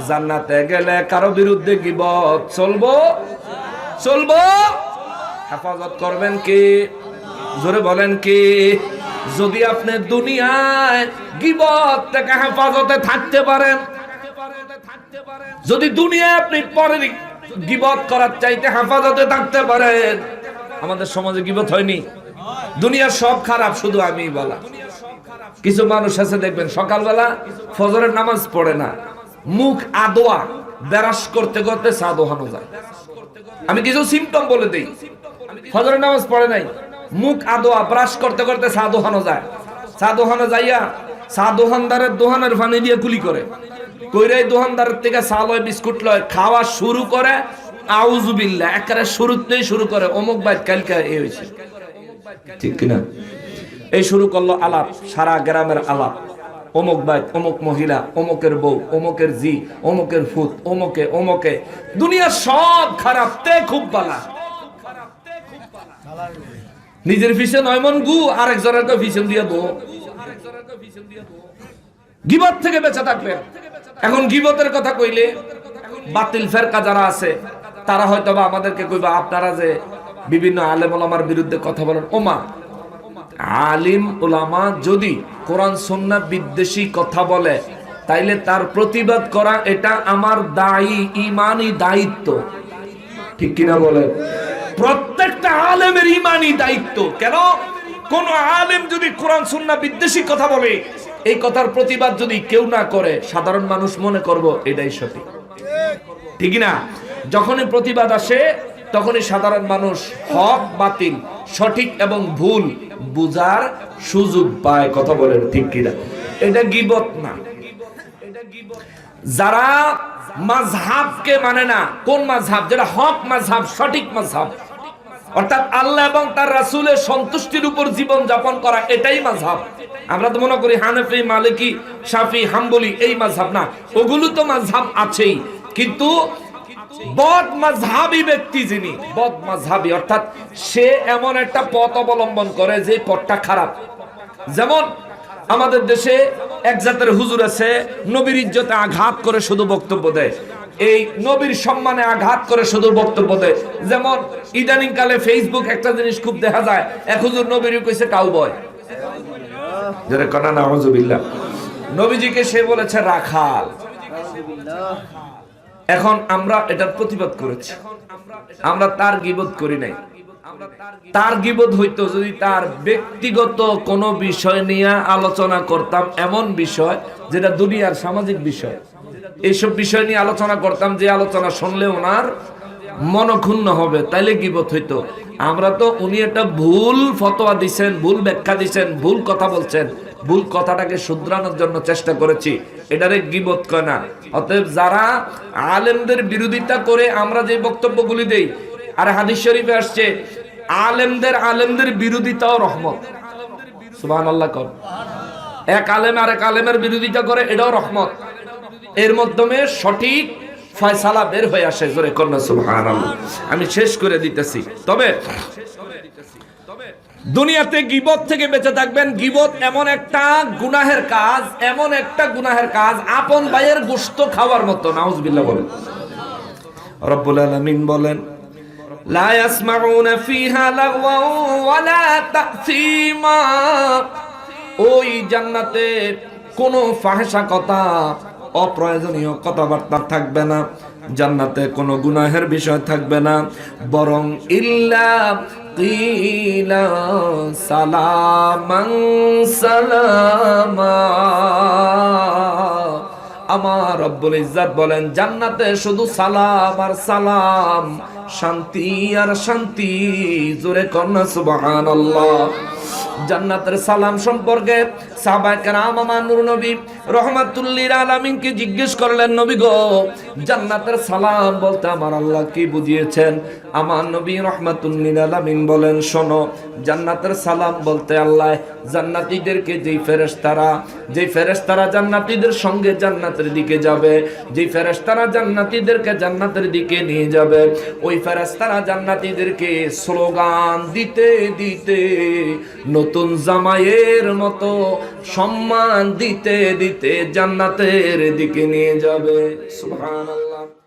জান্নাতে গেলে কারো বিরুদ্ধে গীবত চলবো চলবো হেফাজত করবেন কি? জোরে বলেন কি? যদি আপনি দুনিয়ায় গীবত থেকে হেফাজতে থাকতে পারেন, যদি দুনিয়ায় আপনি পরের গীবত করার চাইতে হেফাজতে থাকতে পারেন। আমাদের সমাজে গীবত হয়নি, দুনিয়ার সব খারাপ শুধু আমি বলা। কিছু মানুষ আছে দেখবেন সকালবেলা ফজরের নামাজ পড়ে না, মুখ আদোয়া বেরাস করতে করতে চা দোহানো যায়। আমি কিছু সিম্পটম বলে দেই। ফজরের নামাজ পড়ে নাই, মুখ আদোয়া ব্রাশ করতে করতে চা দোহানো যায়। চা দোহানো যাইয়া চা দোহানদারের দোহানের পানি দিয়ে কুলি করে, কইরাই দোহানদারের থেকে চা লয় বিস্কুট লয়, খাওয়া শুরু করে আউযুবিল্লাহ একেবারে শুরুতেই শুরু করে অমুক বাইত কালকে এই হয়েছে, ঠিক কিনা? এই শুরু করলো আলাপ, সারা গ্রামের আলাপ। অমুক বাইত, অমুক মহিলা, অমুকের বউ, অমুকের জি, অমুকের ফুত, অমুকে অমুকে। দুনিয়া সব খারাপ, তে খুব বালা। নিজের পিছে 9 মণ গু, আরেকজনের পিছন দিয়ে দো। গীবত থেকে বেঁচে থাকবেন। এখন গীবতের কথা কইলে বাতিল ফেরকা যারা আছে তারা হয়তো বা আমাদেরকে কইবা, আপনারা যে বিভিন্ন আলেম ওলামার বিরুদ্ধে কথা বলেন। ওমা, আলিম ওলামা যদি কোরআন সুন্নাহ বিদ্বেষী কথা বলে তাইলে তার প্রতিবাদ করা এটা আমার দায়ী ঈমানি দায়িত্ব, ঠিক কিনা বলেন? প্রত্যেকটা আলেমের ঈমানি দায়িত্ব। কেন? কোন আলেম যদি কোরআন সুন্নাহ বিদ্বেষী কথা বলে, এই কথার প্রতিবাদ যদি কেউ না করে, সাধারণ মানুষ মনে করব এটাই সঠিক, ঠিক না? যখনই প্রতিবাদ আসে তখনই সাধারণ মানুষ হক বাতিল, সঠিক এবং ভুল বুঝার সুযোগ পায়। কথা বলেন ঠিক কিনা? এটা গীবত না। যারা মাযহাবকে মানে না, কোন মাযহাব? যেটা হক মাযহাব, সঠিক মাযহাব, অর্থাৎ আল্লাহ এবং তার রাসূলের সন্তুষ্টির উপর জীবন যাপন করা, এটাই মাযহাব। আমরা তো মনে করি হানাফি, মালিকি, শাফি, হাম্বলি এই মাযহাব না। ওগুলো তো মাযহাব আছেই, কিন্তু বদ মাযহাবী ব্যক্তি যিনি, বদ মাযহাবী অর্থাৎ সে এমন একটা পথ অবলম্বন করে যে পথটা খারাপ। যেমন আমাদের দেশে এক জাতের হুজুর আছে, নবীর ইজ্জতে আঘাত করে শুধু বক্তব্য দেয়, এই নবীর সম্মানে আঘাত করে শুধু বক্তব্য দেয়। যেমন ইদানিং কালে ফেসবুক একটা জিনিস খুব দেখা যায়, এক হুজুর নবীর কইছে কাউবয়, যারা কনা নাউযুবিল্লাহ, নবীজিকে সে বলেছে রাখাল। এখন আমরা এটার প্রতিবাদ করেছি, আমরা তার গীবত করি নাই। তার গীবত হইতো যদি তার ব্যক্তিগত কোনো বিষয় নিয়ে আলোচনা করতাম, এমন বিষয় যেটা দুনিয়ার সামাজিক বিষয়, এইসব বিষয় নিয়ে আলোচনা করতাম, যে আলোচনা শুনলে ওনার মনক্ষুণ্ণ হবে, তাইলে গীবত হইতো। আমরা তো উনি একটা ভুল ফতোয়া দিচ্ছেন, ভুল ব্যাখ্যা দিচ্ছেন, ভুল কথা বলছেন, ভুল কথাটাকে শুধরানোর জন্য চেষ্টা করেছি, এটারে গীবত কয় না। অতএব যারা আলেমদের বিরোধিতা করে আমরা যে বক্তব্যগুলি দেই, আর হাদিস শরীফে আসছে আলেমদের বিরোধিতাও রহমত। সুবহানাল্লাহ কর। এক আলেম আরেক আলেমের বিরোধিতা করে, এটাও রহমত। এর মাধ্যমে সঠিক ফয়সালা বের হয়ে আসে। জোরে কন্যা সুবহানাল্লাহ। আমি শেষ করে দিতেছি। তবে দুনিয়াতে গীবত থেকে বেঁচে থাকবেন। গীবত এমন একটা গুনাহের কাজ, এমন একটা গুনাহের কাজ, আপন ভাইয়ের গোশত খাওয়ার মতো। নাউযুবিল্লাহ বলেন। রব্বুল আলামিন বলেন, লা ইয়াসমাউনা ফিহা লাগওয়া ওয়ালা তাসীমা। ওই জান্নাতে কোনো ফাহিশা কথা, অপ্রয়োজনীয় কথাবার্তা থাকবে না, জান্নাতে কোনো গুনাহের বিষয় থাকবে না, বরং ইল্লা কিলা সালামান সালামা। আমার রব্বুল ইজ্জত বলেন, জান্নাতে শুধু সালাম আর সালাম, শান্তি আর শান্তি। জোরে কন্যা সুবহানাল্লাহ। জান্নাতের সালাম সম্পর্কে সাহাবায়ে কেরাম আমার নূর নবী রাহমাতুল লিল আলামিনকে জিজ্ঞেস করলেন, নবী গো, জান্নাতের সালাম বলতে আমার আল্লাহ কি বুঝিয়েছেন? আমার নবী রাহমাতুল লিল আলামিন বলেন, শোনো, জান্নাতের সালাম বলতে আল্লাহ জান্নাতীদেরকে যেই ফেরেশতারা জান্নাতীদের সঙ্গে জান্নাতের দিকে যাবে, যেই ফেরেশতারা জান্নাতীদেরকে জান্নাতের দিকে নিয়ে যাবে, ওই ফেরেশতারা জান্নাতীদেরকে স্লোগান দিতে দিতে নতুন জামাইয়ের মতো সম্মান দিতে দিতে জান্নাতের দিকে নিয়ে যাবে। সুবহানাল্লাহ।